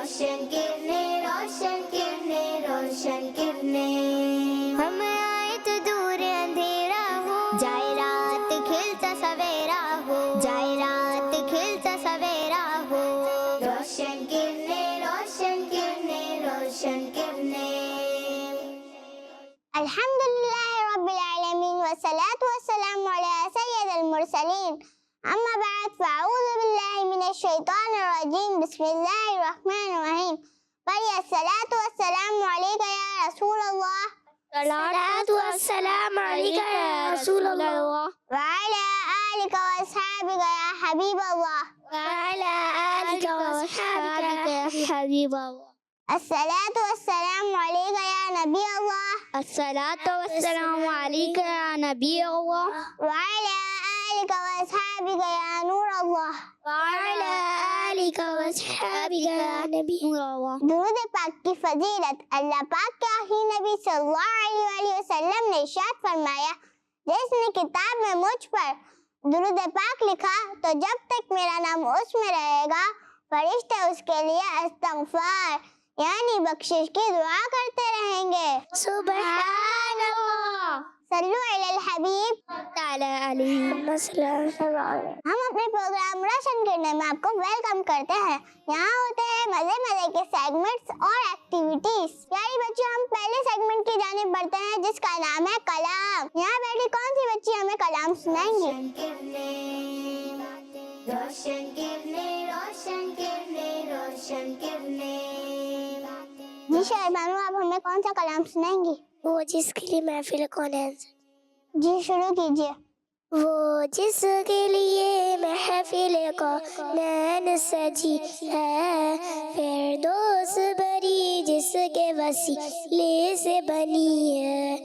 روشن کرنے روشن کرنے روشن کرنے ہم آئے تو دور اندھیرا ہو جائے رات کھلتا سویرا ہو جائے رات کھلتا سویرا ہو روشن کرنے روشن کرنے روشن کرنے الحمدللہ رب العالمین والصلاة والسلام علی سید المرسلین اما بعد فاعوذ باللہ من الشیطان الرجیم بسم اللہ الرحمن الرحیم پڑھیے الصلاة والسلام علیکہ یا رسول اللہ الصلاة والسلام علیکہ یا رسول اللہ وعلی آلک واصحابک یا حبیب اللہ وعلی آلک واصحابک یا حبیب اللہ الصلاة والسلام علیکہ یا نبی اللہ الصلاة والسلام علیکہ یا نبی اللہ وعلی آلک واصحابک یا نور اللہ وعلی آلک واصحابک یا نبی اللہ درود پاک کی فضیلت اللہ پاک کے آخری نبی صلی اللہ علیہ وآلہ وسلم نے ارشاد فرمایا جس نے کتاب میں مجھ پر درود پاک لکھا تو جب تک میرا نام اس میں رہے گا فرشتے اس کے لیے استغفار یعنی بخشش کی دعا کرتے رہیں گے سبحان اللہ صلو علی الحبیب تعالی علیہ وسلم ہم اپنے پروگرام روشن کرنے میں آپ کو ویلکم کرتے ہیں یہاں ہوتے ہیں مزے مزے کے سیگمنٹس اور ایکٹیویٹیز پیاری بچوں ہم پہلے سیگمنٹ کی جانب بڑھتے ہیں جس کا نام ہے کلام یہاں بیٹھی کون سی بچی ہمیں کلام سنائیں گی روشن کرنے روشن کرنے روشن کرنے جی شاعر بانو آپ ہمیں کون سا کلام سنائیں گی وہ جس کے لیے محفل کون ہے جی شروع کیجیے وہ جس کے لیے محفل کونین سجی ہے فردوس بری جس کے وسیلے سے بنی ہے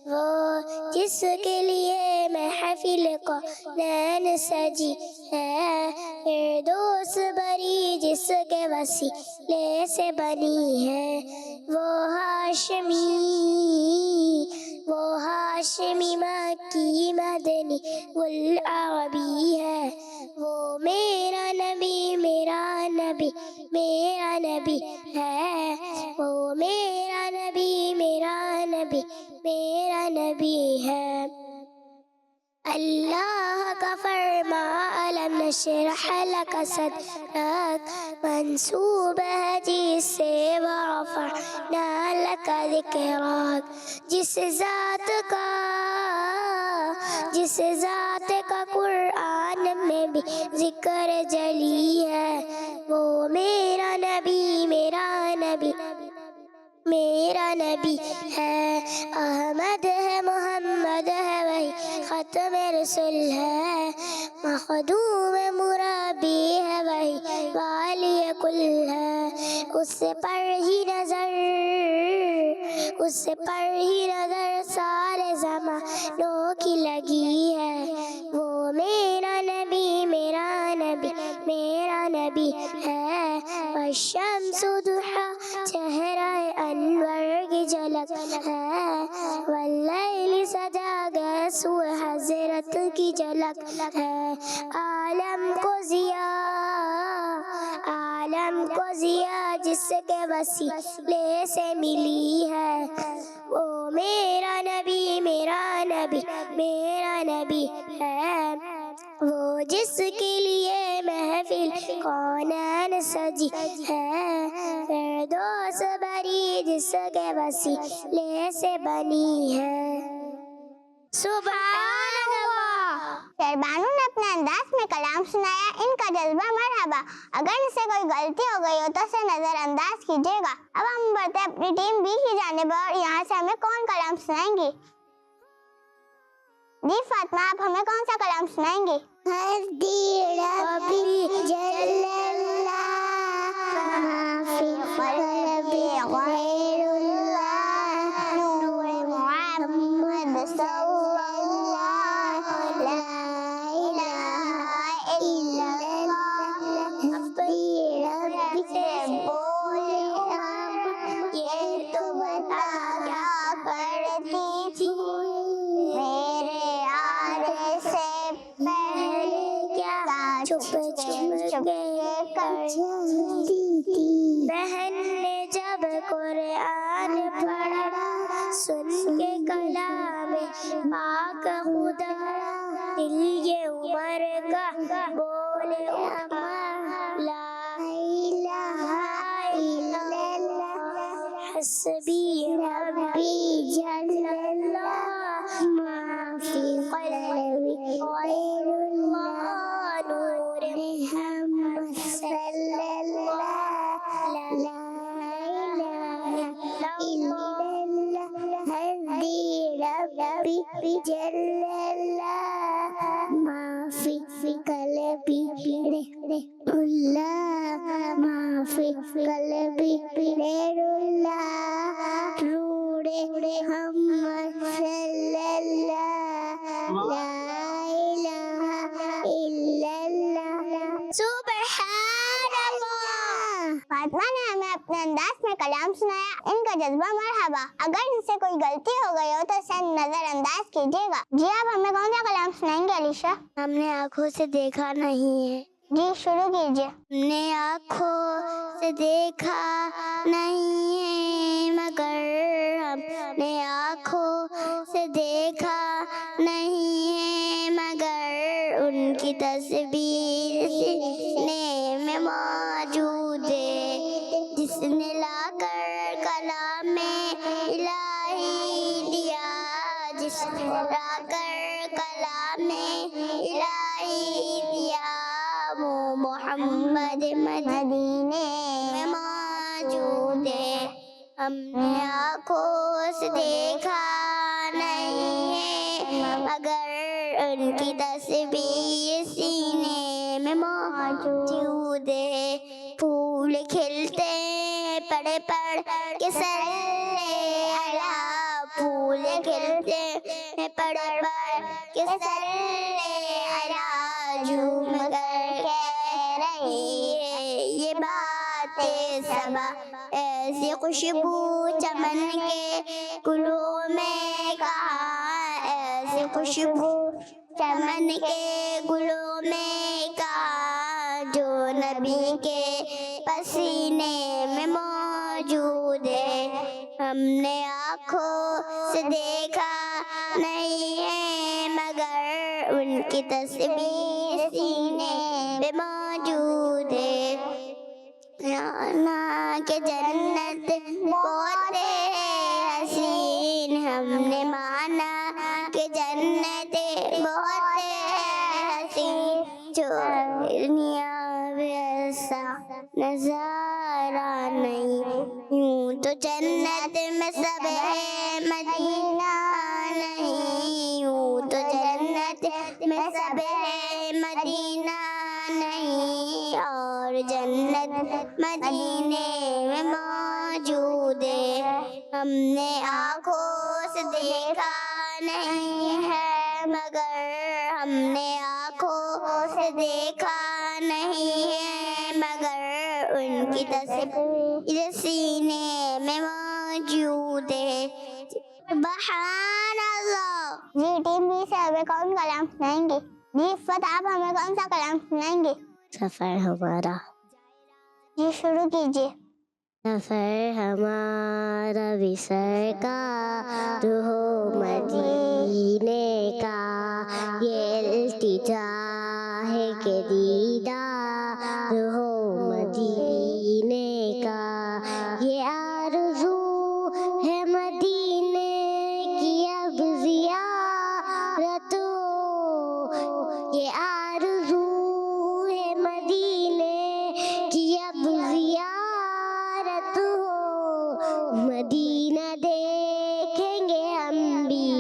وہ جس کے لیے محفل کونین سجی ہے فردوس بری جس کے وسیلے سے بنی ہے وہ ہاشمی مکی مدنی والعربی ہے وہ میرا نبی میرا نبی میرا نبی ہے وہ میرا نبی میرا نبی میرا نبی ہے اللہ کا فرما علم نشرح لک صدرک منصوب ہے جس سے ورفعنا لک ذکرک جس ذات کا قرآن میں بھی ذکر جلی ہے وہ میرا نبی میرا نبی میرا نبی ہے احمد ہے محمد ہے وہی ختم رسول ہے مخدوم مرابی ہے وہی والی کل ہے اس پر ہی نظر سارے زمانوں کی لگی ہے وہ میرا نبی میرا نبی میرا نبی ہے والشمس ضحا چہرہ انور کی جھلک ہے واللیل سجا گیسو حضرت کی جھلک ہے عالم کو ضیا جس کے وسیلے سے ملی ہے وہ میرا نبی میرا نبی میرا نبی ہے وہ جس کے لیے محفل کونین سجی ہے فردوس بری جس کے وسیلے سے بنی ہے سبحان اللہ شہربانو نے اپنے انداز میں کلام سنایا ان کا جذبہ مرحبا اگر ان سے کوئی غلطی ہو گئی ہو تو اسے نظر انداز کیجیے گا اب ہم بڑھتے ہیں اپنی ٹیم بی کی جانب اور یہاں سے ہمیں کون کلام سنائیں گی جی فاطمہ آپ ہمیں کون سا کلام سنائیں گی حسبی ربی جل اللہ ما فی قلبی غیر اللہ نور محمد صلی اللہ لا الہ الا اللہ حسبی ربی سے بولے ہم یہ تو بتا کیا کرتی تھی میرے آنے سے پہلے کیا چھپ کے کر جاتی تھی جب قرآن پڑھا سن کے کلام پاک خدا دل یہ عمر کا بولے اٹھا لا الہ الا اللہ حسبی ربی جل اللہ ما فی قلبی غیر اللہ نور محمد صلی اللہ لا الہ الا اللہ حسبی ربی جل اللہ ما فی قلبی اللہ ما فی قلبی غیر اللہ نور محمد صلی اللہ لا الہ الا اللہ سبحان اللہ۔ فاطمہ نے ہمیں اپنے انداز میں کلام سنایا، ان کا جذبہ مرحبا۔ اگر ان سے کوئی غلطی ہو گئی ہو تو اسے نظر انداز کیجیے گا۔ جی آپ ہمیں کون سا کلام سنائیں گے علیشا؟ ہم نے آنکھوں سے دیکھا نہیں ہے۔ جی شروع کیجیے۔ ہم نے آنکھوں سے دیکھا نہیں ہے مگر ہم نے آنکھوں سے دیکھا نہیں ہے مگر ان کی تصویر سینے میں موجود ہے جس نے لا کر کلام الہی دیا، جس نے لا کر کلام الہی دیا وہ محمد مدینے میں موجود ہے۔ ہم نے آنکھوں سے دیکھا نہیں ہے مگر ان کی تصویر سینے میں موجود ہے۔ پھول کھلتے پڑ پڑ کے صلی علی، پھول کھلتے پڑ پڑ کے صلی علی، جھوم کر کہہ رہی ہے یہ باتیں صبا، ایسی خوشبو چمن کے گلوں میں کہاں، ایسی خوشبو چمن کے گلوں میں کہاں جو نبی کے پسینے میں موجود ہے۔ ہم نے آنکھوں سے دیکھا نہیں ہے مگر ان کی تصویر سینے پہ موجود ہے۔ نا کہ جنت بہت حسین، ہم نے مانا کہ جنت بہت حسین، جو دنیا میں ایسا نظارہ نہیں، یوں تو جنت میں سب ہے مدینہ نہیں، یوں تو جنت میں سب ہے مدینہ نہیں، اور جنت مدینے میں موجود ہے۔ ہم نے آنکھوں سے دیکھا نہیں ہے مگر ہم نے آنکھوں سے دیکھا نہیں ہے مگر ان کی تصویر سینے میں موجود ہے۔ سبحان اللہ۔ جی ٹیم بی سے ہمیں کون کلام سنائیں گے؟ جی عفت آپ ہمیں کون سا کلام سنائیں گے؟ سفر ہمارا۔ جی شروع کیجیے۔ سفر ہمارا وصل کا ہو مدینے کا، یہ التجا ہے کہ دیدار ہو مدینے کا، یہ آرزو ہے مدینے کی اب زیارت ہو، یہ آرزو ہے مدینے کی اب زیارت ہو، مدینہ دیکھیں گے ہم بھی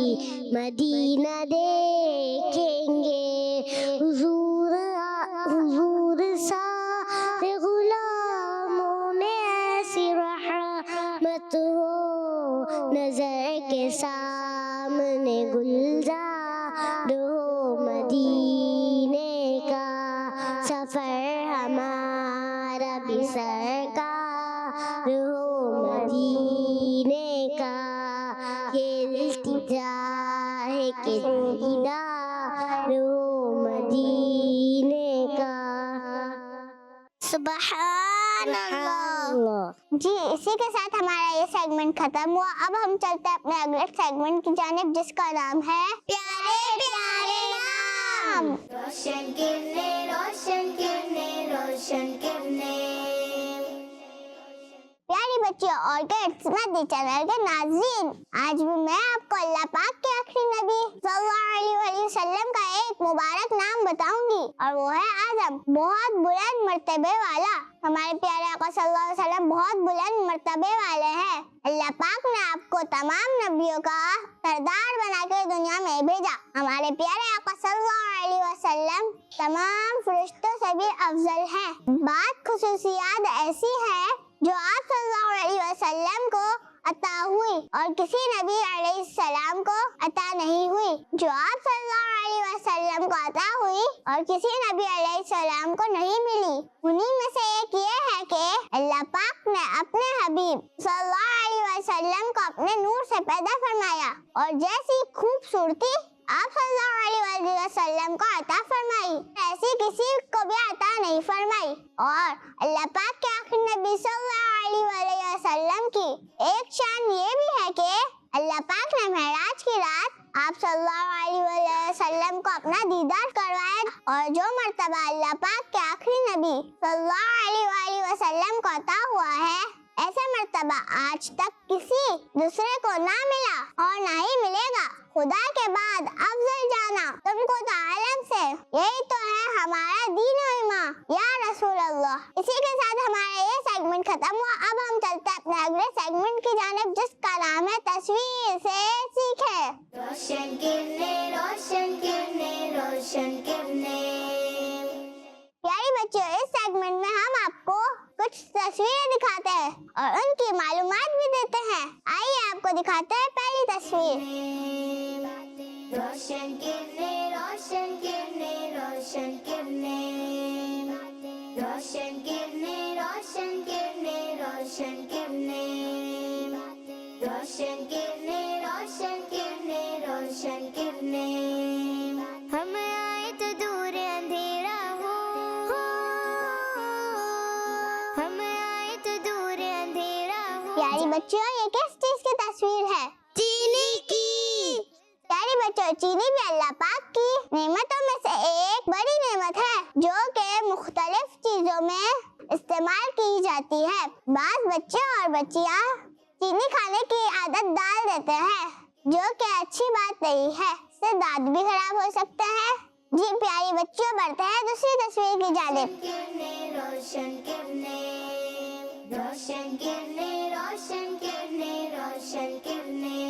مدینہ دیکھیں گے، حضور سارے غلاموں میں ایسی رحمت ہو، نظر کے سامنے گلزار ہو مدینے کا، سفر ہمارا بھی سرکار ہو مدینے کا، یہ التجا ہے کہ دیدار ہو مدینے کا۔ سبحان اللہ۔ जी, इसी के साथ हमारा ये सेगमेंट खत्म हुआ। अब हम चलते हैं अपने अगले सेगमेंट की जानिब, जिसका नाम है प्यारे प्यारे नाम। रोशन किरने, रोशन किरने, रोशन किरने। प्यारी बच्चियों और किड्स, मदी चैनल के नाज़रीन, आज भी मैं आपको अल्लाह पाक के आखिरी नबी सल्लल्लाहु अलैहि वसल्लम का एक मुबारक नाम बताऊंगी, और वो है आज़म, बहुत बुलंद मर्तबे वाला। हमारे प्यारे आका सल्लल्लाहु अलैहि वसल्लम बहुत बुलंद मर्तबे वाले हैं। अल्लाह पाक ने आपको तमाम नबियों का सरदार बना के दुनिया में भेजा। हमारे प्यारे आका सल्लल्लाहु अलैहि वसल्लम तमाम फरिश्तों से भी अफजल हैं। बात खुसूसियात ऐसी है जो आप सल्लल्लाहु अलैहि वसल्लम को अता हुई और किसी नबी अलैहिस्सलाम को अता नहीं हुई, जो आप सल्लल्लाहु अलैहि वसल्लम को अता हुई और किसी नबी अलैहिस्सलाम को नहीं मिली। उन्हीं में से एक ये है कि अल्लाह पाक ने अपने हबीब सल्लल्लाहु अलैहि वसल्लम को अपने नूर से पैदा फरमाया और जैसी खूबसूरती आप सल्लल्लाहु अलैहि वसल्लम को अता फरमाई, ऐसी किसी को भी अता नहीं फरमाई। और अल्लाह पाक के आखिरी नबी सल्लल्लाहु अलैहि वसल्लम की एक शान ये भी है कि अल्लाह पाक ने मेराज की रात आप सल्लल्लाहु अलैहि वसल्लम को अपना दीदार करवाया, और जो मर्तबा अल्लाह पाक के आखिरी नबी सल्लल्लाहु अलैहि वसल्लम को अता हुआ है, ऐसा मर्तबा आज तक किसी दूसरे को ना मिला और ना ही मिलेगा। खुदा के बाद अफजल जाना तुमको तो आलम से, यही तो है हमारा दीन और ईमान या रसूल अल्लाह। इसी के साथ हमारा ये सेगमेंट खत्म हुआ। अब हम चलते हैं अपने अगले सेगमेंट की जानिब, जिसका नाम है तस्वीर से सीखे। रोशन किरने, रोशन किरने, रोशन किरने। प्यारी बच्चों, इस सेगमेंट में हम आपको कुछ तस्वीरें दिखाते हैं और उनकी मालूमात भी देते हैं। आइए आपको दिखाते हैं पहली तस्वीर। रोशन किरने, रोशन किरने, रोशन किरने। रोशन किरने, रोशन किरने, रोशन किरने। रोशन किरने, रोशन किरने, रोशन किरने। हम आए तो दूर अंधेरा हो, हम आए तो दूर अंधेरा हो। प्यारी बच्चों, ये किस चीज की तस्वीर है? चीनी की। प्यारी बच्चों, चीनी भी अल्लाह पाक की नेमतों में से एक बड़ी नेमत है, जो कि मुख्तलिफ चीजों में इस्तेमाल की जाती है। बाज़ बच्चे और बच्चियां चीनी खाने की आदत डाल देते हैं, जो कि अच्छी बात नहीं है, इससे दांत भी खराब हो सकते हैं। जी प्यारी बच्चों, बढ़ते हैं दूसरी तस्वीर की जानिब। रोशन किरने, रोशन किरने, रोशन किरने, रोशन किरने।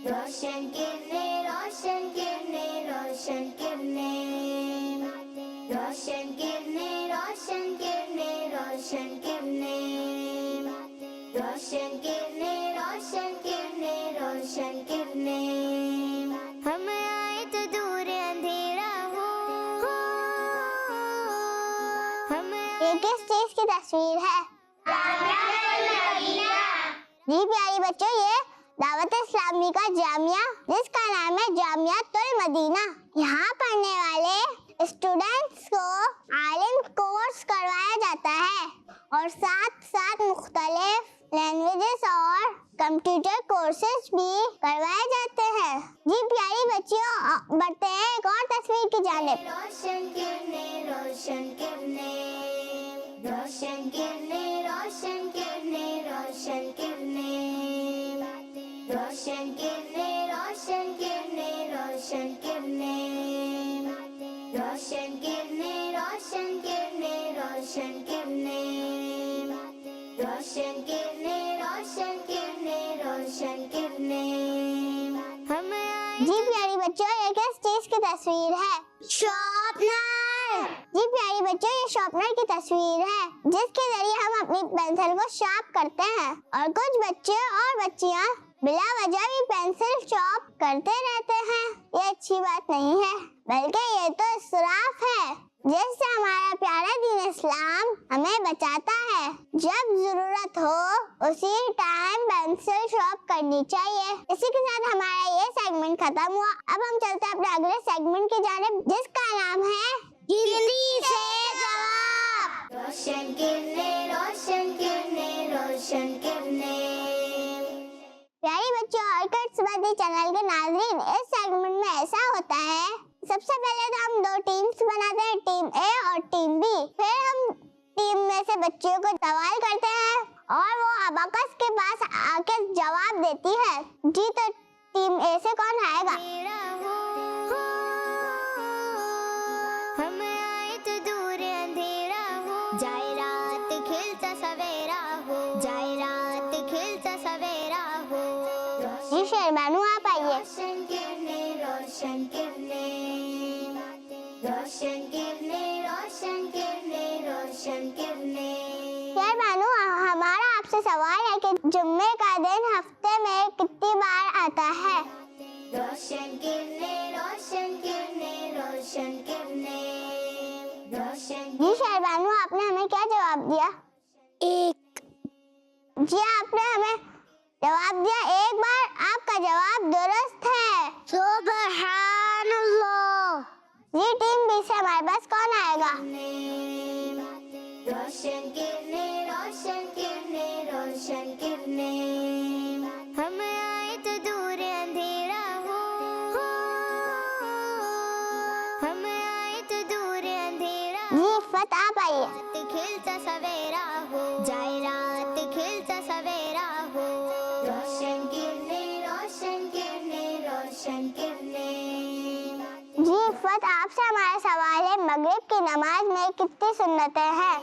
रोशन किरने, रोशन किरने, रोशन किरने। रोशन किरने, रोशन किरने, रोशन किरने। रोशन किरने, रोशन किरने, रोशन किरने। हम आए तो दूर अंधेरा हो, हम ये किस चीज की तस्वीर है? जी प्यारी बच्चों, ये दावत इस्लामी का जामिया, जिसका नाम है जामियातुल मदीना। यहाँ पढ़ने वाले स्टूडेंट्स को आलिम कोर्स करवाया जाता है और साथ साथ मुख्तलिफ लैंग्वेजेस और कंप्यूटर कोर्सेज भी करवाए जाते हैं। जी प्यारी बच्चियों, बढ़ते हैं एक और तस्वीर की जानिब। रोशन किरने, रोशन किरने। रोशन किरने, रोशन किरने, रोशन किरने। रोशन किरने, रोशन किरने, रोशन किरने। रोशन किरने, रोशन किरने, रोशन किरने। रोशन किरने, रोशन किरने, रोशन किरने। हम जी प्यारी बच्चों, ये किस चीज की तस्वीर है? शार्पनर। जी प्यारी बच्चों, ये शार्पनर की तस्वीर है, जिसके जरिए हम अपनी पेंसिल को शार्प करते हैं। और कुछ बच्चे और बच्चियां बिला वजह भी पेंसिल शार्प करते रहते हैं। ये अच्छी बात नहीं है, बल्कि ये तो इसराफ है, जिससे हमारा प्यारा दीन इस्लाम हमें बचाता है। जब जरूरत हो उसी टाइम पेंसिल शार्प करनी चाहिए। इसी के साथ हमारा ये सेगमेंट खत्म हुआ। अब हम चलते हैं अपने अगले सेगमेंट की जानिब, जिसका नाम है हिंदी से जवाब। रोशन किरने, रोशन किरने, रोशन किरणें। प्यारी बच्चों और किड्स बडी चैनल के नाज़रीन, इस सेगमेंट में ऐसा होता है, सबसे पहले तो हम दो टीम्स बनाते हैं, टीम ए और टीम बी। फिर हम टीम में से बच्चों को सवाल करते हैं और वो अबाकस के पास आके जवाब देती है। जी, तो टीम ए से कौन आएगा? हम आए तो दूर अंधेरा हो, जाए रात खिलता सवेरा हो, जाए रात खिलता सवेरा हो। जी शेरबानू, आप आइए। रोशन किरणें, रोशन किरणें, रोशन किरणें, रोशन किरणें, रोशन किरणें। शेरबानू, हमारा आपसे सवाल है कि जुम्मे का दिन हफ्ते में कितनी बार आता है? रोशन किरणें, रोशन किरणें, रोशन किरणें, रोशन। जी शेरबानू, आपने हमें क्या जवाब दिया? एक। जी, आपने हमें जवाब दिया एक बार। आपका जवाब दुरुस्त है। सुबहान अल्लाह। जी, टीम बी से हमारे पास कौन आएगा? रोशन किरणें, रोशन किरणें, रोशन किरणें। हम आए तो दूर अंधेरा हो, हम आए तो दूर अंधेरा। जी इफ़त, आप आइए। रात खिलता सवेरा हो, जाए रात खिलता सवेरा हो। रोशन किरणें, रोशन किरणें, रोशन किरणें। जी इफ़त, आपसे हमारा सवाल है, मगरिब की नमाज में कितनी सुन्नतें हैं?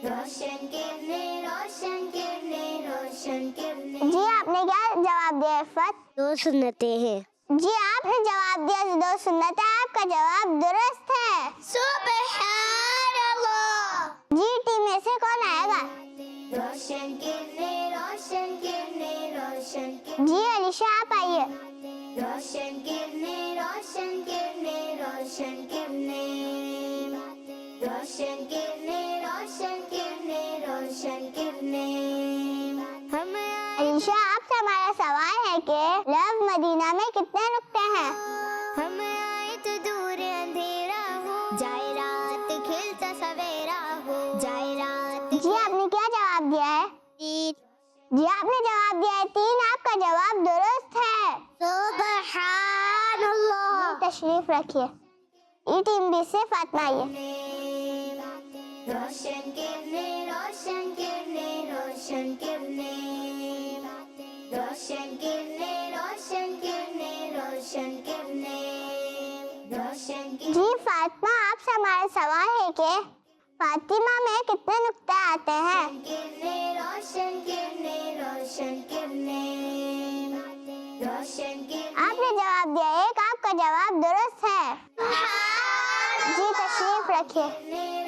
रोशन किरणें, रोशन किरणें, रोशन किरणें। जी, आपने क्या जवाब दिया इफ़त? 2 सुन्नतें हैं। जी, आपने जवाब दिया 2 सुन्नतें। आपका जवाब दुरुस्त है। सुबहान अल्लाह। जी, टीम में से कौन आएगा? रोशन किरणें, रोशन किरणें, रोशन किरणें। जी अलीशा, आप आइए। रोशन किरणें, रोशन किरणें, रोशन किरणें, रोशन किरणें, रोशन किरणें, रोशन किरणें। हम अलीशा, आपसे हमारा सवाल है कि लव मदीना में कितने नुक्ते हैं? हम आए तो दूर अंधेरा हो, जाए रात खिलता सवेरा हो, जाए रात। जी, आपने क्या जवाब दिया है? 3। जी, आपने जवाब दिया है 3। आपका जवाब दुरुस्त है। सुबहान अल्लाह। तशरीफ रखिए। ई टीम बी से फातिमा आइए। रोशन किरणें, रोशन किरणें, रोशन किरणें, रोशन किरणें, रोशन किरणें, रोशन किरणें, रोशन किरणें। जी फातिमा, आपसे हमारा सवाल है कि फातिमा में कितने नुक्ते आते हैं? किरणें, रोशन किरणें, रोशन किरणें, रोशन किरणें। आपने जवाब दिया 1। आपका जवाब दुरुस्त है। जी, तशरीफ रखिए।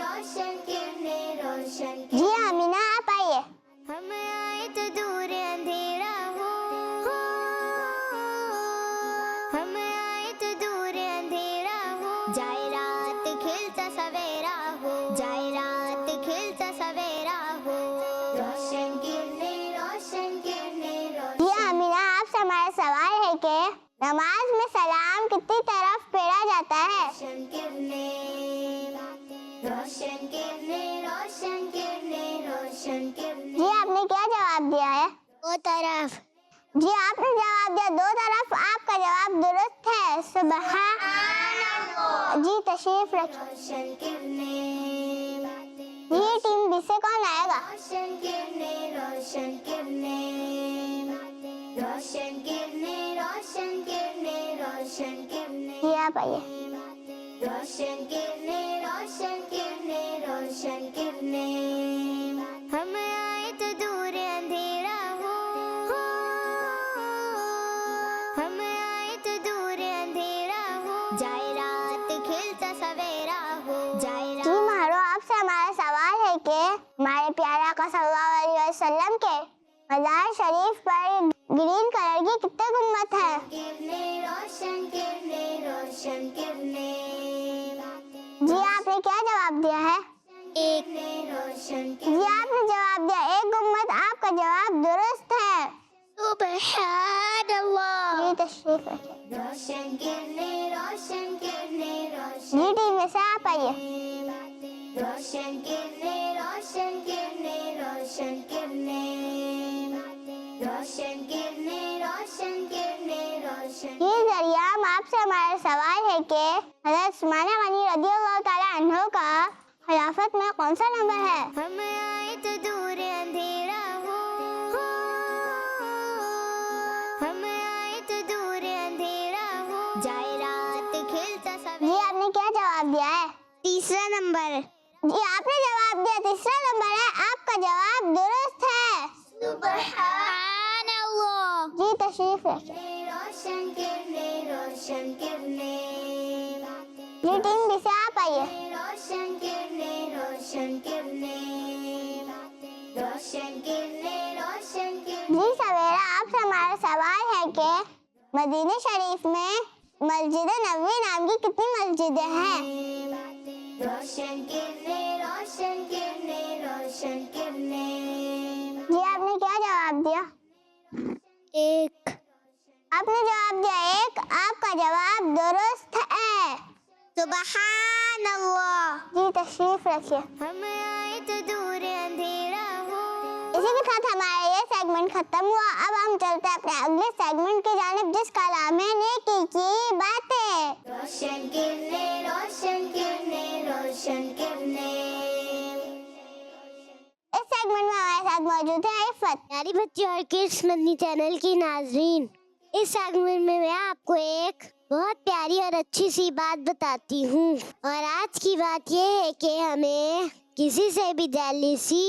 रोशन किरणें, रोशन। जी आमीना, आप आइए। हम आए तो दूर अंधेरा हो, हम आए तो दूर अंधेरा हो, जाए रात खिलता सवेरा हो, जाए रात खिलता सवेरा हो। रोशन किरणें, रोशन किरणें, रोशन। जी आमीना, आपसे हमारा सवाल है कि नमाज में सलाम कितनी तरफ फेरा जाता है? रोशन किरणें, रोशन किरणें, रोशन किरणें, रोशन किरणें। जी, आपने क्या जवाब दिया है? 2 तरफ। जी, आपने जवाब दिया 2 तरफ। आपका जवाब दुरुस्त है। सुबहान अल्लाह। जी, तशरीफ रखिए। रोशन किरणें, ये टीम बी से कौन आएगा? रोशन किरणें, रोशन किरणें, रोशन किरणें, रोशन किरणें, रोशन किरणें। जी, आप आइए। रोशन किरणें, रोशन किरणें, रोशन किरणें। हम आए तो दूर अंधेरा हो, हम आए तो दूर अंधेरा हो, जाए रात खिलता सवेरा हो, जाए जी मारो, आपसे हमारा सवाल है कि हमारे प्यारे आका सल्लल्लाहु अलैहि वसल्लम के मज़ार शरीफ पर ग्रीन कलर की कितने गुम्बद है? किरणें, रोशन किरणें, रोशन किरणें। जी, आपने क्या जवाब दिया है? 1। रोशन जी, आपने जवाब दिया 1 गुम्बद। आपका जवाब दुरुस्त है। सुबहान अल्लाह। जी, तशरीफ रखिए। रोशन किरणें, रोशन किरणें, रोशन। जी, टीम में से आप आइए। रोशन किरणें, रोशन किरणें, रोशन। रोशन किरणें, रोशन किरणें, रोशन किरणें, रोशन। जी जरियाम, आपसे हमारा सवाल है कि हज़रत उस्मान गनी रज़ियल्लाहु ताला अन्हु का खिलाफत में कौन सा नंबर है? हम आए तो दूर अंधेरा हो, हम आए तो दूर अंधेरा हो, जाए रात खिलता सवेरा। जी आपने क्या जवाब दिया है? तीसरा नंबर। जी आपने जवाब दिया तीसरा नंबर है। आपका जवाब दुरुस्त है। सुबहान अल्लाह। जी तशरीफ रखिए। रोशन किरणें, रोशन किरणें, जी टीम भी से आप आइए। रोशन किरणें, रोशन किरणें, रोशन किरणें, रोशन किरणें। जी सवेरा, आपसे हमारा सवाल है कि मदीना शरीफ में मस्जिद नबवी नाम की कितनी मस्जिदें हैं? रोशन किरणें, रोशन किरणें, रोशन किरणें। जी आपने क्या जवाब दिया? एक। आपने जवाब दिया एक। आपका जवाब दुरुस्त है। सुबहान अल्लाह। जी तशरीफ रखिए। हम आए तो दूर अंधेरा हो। इसी के साथ हमारा ये सेगमेंट खत्म हुआ। अब हम चलते हैं अपने अगले सेगमेंट की जानिब, जिसका नाम है नेकी की बातें। रोशन किरणें, रोशन किरणें, रोशन किरणें। इस सेगमेंट में हमारे साथ मौजूद है इफ़त। प्यारी बच्ची और किड्स मदनी चैनल की नाजरीन, इस सेगमेंट में मैं आपको एक बहुत प्यारी और अच्छी सी बात बताती हूँ। और आज की बात ये है कि हमें किसी से भी जेलसी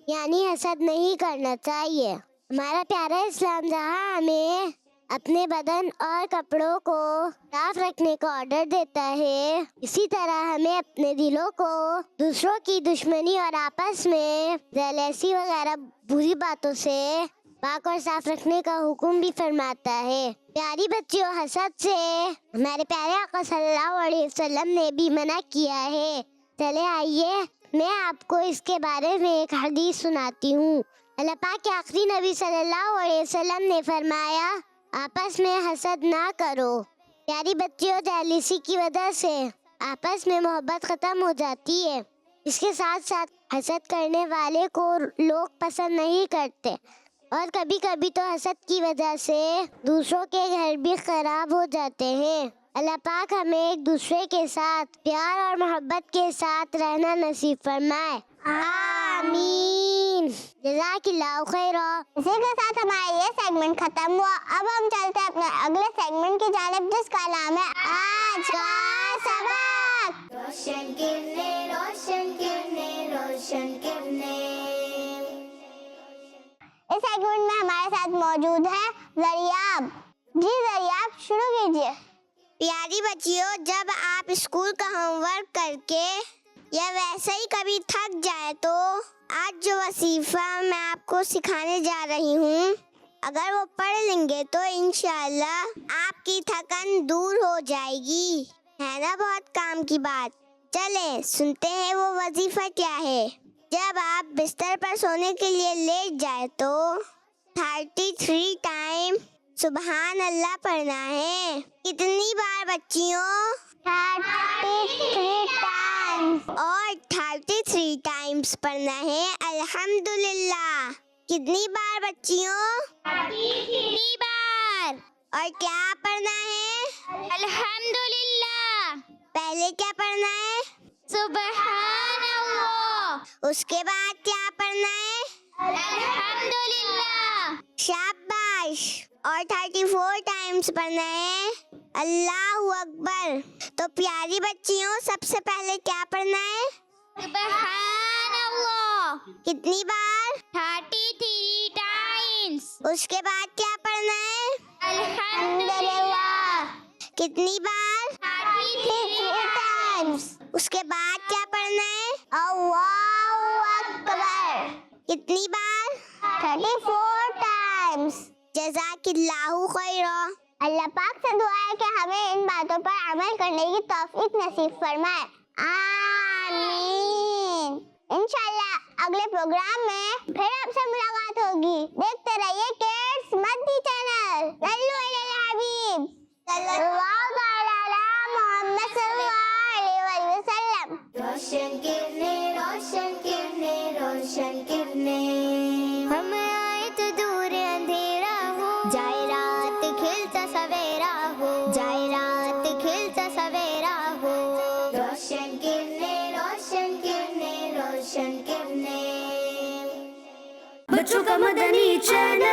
यानी हसद नहीं करना चाहिए। हमारा प्यारा इस्लाम जहाँ हमें अपने बदन और कपड़ों को साफ रखने का ऑर्डर देता है, इसी तरह हमें अपने दिलों को दूसरों की दुश्मनी और आपस में जेलसी वगैरह बुरी बातों से पाक और साफ रखने का हुक्म भी फरमाता है। प्यारी बच्चियों, हसद से हमारे प्यारे आका सल्लल्लाहु अलैहि वसल्लम ने भी मना किया है। चले आइए मैं आपको इसके बारे में एक हदीस सुनाती हूँ। अल्लाह पाक के आखिरी नबी सल्लल्लाहु अलैहि वसल्लम ने फरमाया, आपस में हसद ना करो। प्यारी बच्चियों, जेलसी की वजह से आपस में मोहब्बत खत्म हो जाती है। इसके साथ साथ हसद करने वाले को लोग पसंद नहीं करते और कभी कभी तो हसद की वजह से दूसरों के घर भी खराब हो जाते हैं। अल्लाह पाक हमें एक दूसरे के साथ प्यार और मोहब्बत के साथ रहना नसीब फरमाए। आमीन। जज़ाकिल्लाहु खैरा। इसी के साथ हमारा ये सेगमेंट खत्म हुआ। अब हम चलते हैं अपने अगले सेगमेंट की जानिब, जिसका नाम है आज का सबक। रोशन किरणें, रोशन किरणें, रोशन किरणें। इस सेगमेंट में हमारे साथ मौजूद है जरियाब। जी जरियाब, शुरू कीजिए। प्यारी बच्चियों, जब आप स्कूल का होमवर्क करके या वैसे ही कभी थक जाए तो आज जो वसीफा मैं आपको सिखाने जा रही हूँ, अगर वो पढ़ लेंगे तो इंशाल्लाह आपकी थकन दूर हो जाएगी। है ना बहुत काम की बात। चलें सुनते हैं वो वजीफा क्या है। जब आप बिस्तर पर सोने के लिए लेट जाए तो 33 टाइम सुबहान अल्लाह पढ़ना है। कितनी बार बच्चियों? 33 टाइम्स। और 33 टाइम्स पढ़ना है अल्हम्दुलिल्लाह। कितनी बार बच्चियों? 3 बार। और क्या पढ़ना है? अल्हम्दुलिल्लाह। पहले क्या पढ़ना है? सुबहान अल्लाह। उसके बाद क्या पढ़ना है? अल्हम्दुलिल्लाह। शाबाश। और 34 टाइम्स पढ़ना है अल्लाहु अकबर। तो प्यारी बच्चियों, सबसे पहले क्या पढ़ना है? सुबहान अल्लाह। कितनी बार? 33 टाइम्स। उसके बाद क्या पढ़ना है? अल्हम्दुलिल्लाह। कितनी बार? 33 टाइम्स। उसके बाद क्या पढ़ना है? अल्लाहु अकबर। कितनी बार? 34 टाइम्स। जज़ाकिल्लाहु खैरा। अल्लाह पाक से दुआ है कि हमें इन बातों पर अमल करने की तौफीक नसीब फरमाए। आमीन। इंशाल्लाह अगले प्रोग्राम में फिर आपसे मुलाकात होगी। देखते रहिए किड्स मदनी चैनल। सल्लु अलल हबीब सल्लल्लाहु तआला अला मुहम्मद सल्लल्लाहु अलैहि वसल्लम। रोशन किरणें, रोशन किरणें, रोशन किरणें। रोशन किरणें। बच्चों का मदनी चैनल